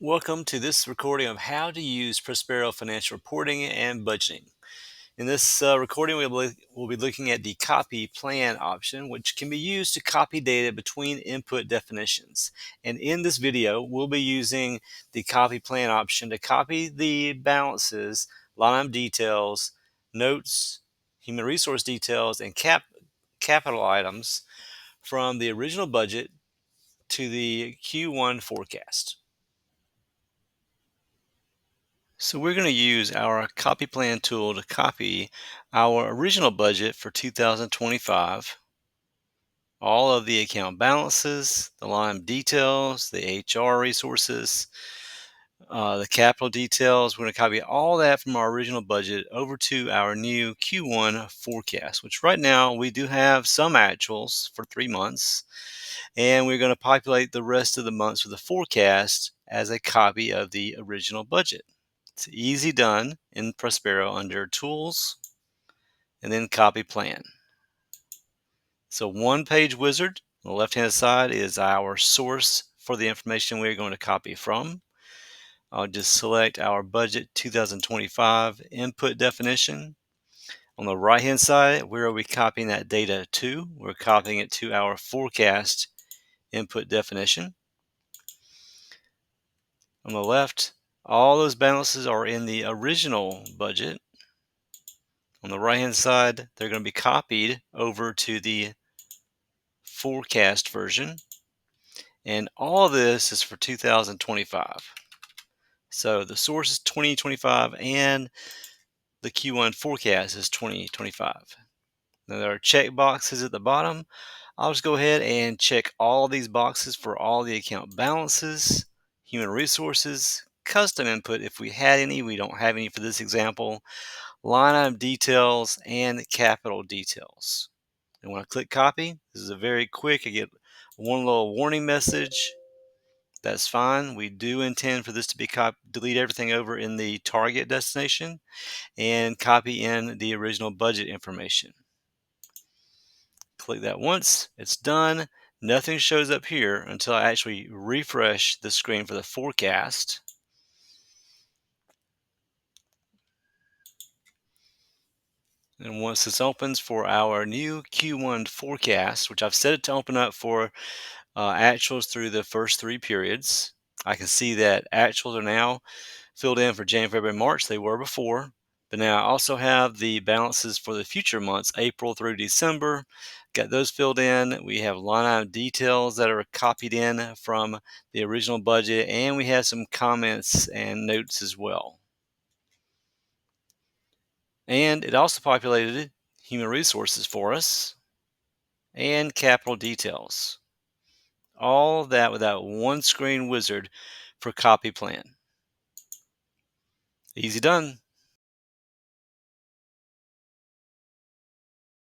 Welcome to this recording of how to use Prospero financial reporting and budgeting. In this recording, we'll be looking at the copy plan option, which can be used to copy data between input definitions. And in this video, we'll be using the copy plan option to copy the balances, line item details, notes, human resource details, and capital items from the original budget to the Q1 forecast. So we're going to use our copy plan tool to copy our original budget for 2025, all of the account balances, the line details, the HR resources, the capital details. We're going to copy all that from our original budget over to our new Q1 forecast, which right now we do have some actuals for 3 months, and we're going to populate the rest of the months with a forecast as a copy of the original budget. It's easy done in Prospero under Tools and then Copy Plan. So one-page wizard on the left-hand side is our source for the information we're going to copy from. I'll just select our budget 2025 input definition. On the right-hand side, where are we copying that data to? We're copying it to our forecast input definition. On the left, all those balances are in the original budget. On the right-hand side, they're going to be copied over to the forecast version. And all of this is for 2025. So the source is 2025 and the Q1 forecast is 2025. Now there are check boxes at the bottom. I'll just go ahead and check all these boxes for all the account balances, human resources, custom input if we had any. We don't have any for this example. Line item details and capital details. And when I click copy, this is a very quick, I get one little warning message. That's fine. We do intend for this to be delete everything over in the target destination and copy in the original budget information. Click that once, it's done. Nothing shows up here until I actually refresh the screen for the forecast. And once this opens for our new Q1 forecast, which I've set it to open up for actuals through the first 3 periods, I can see that actuals are now filled in for January, February, March. They were before, but now I also have the balances for the future months, April through December. Got those filled in. We have line item details that are copied in from the original budget, and we have some comments and notes as well. And it also populated human resources for us and capital details. All of that with that one screen wizard for copy plan. Easy done.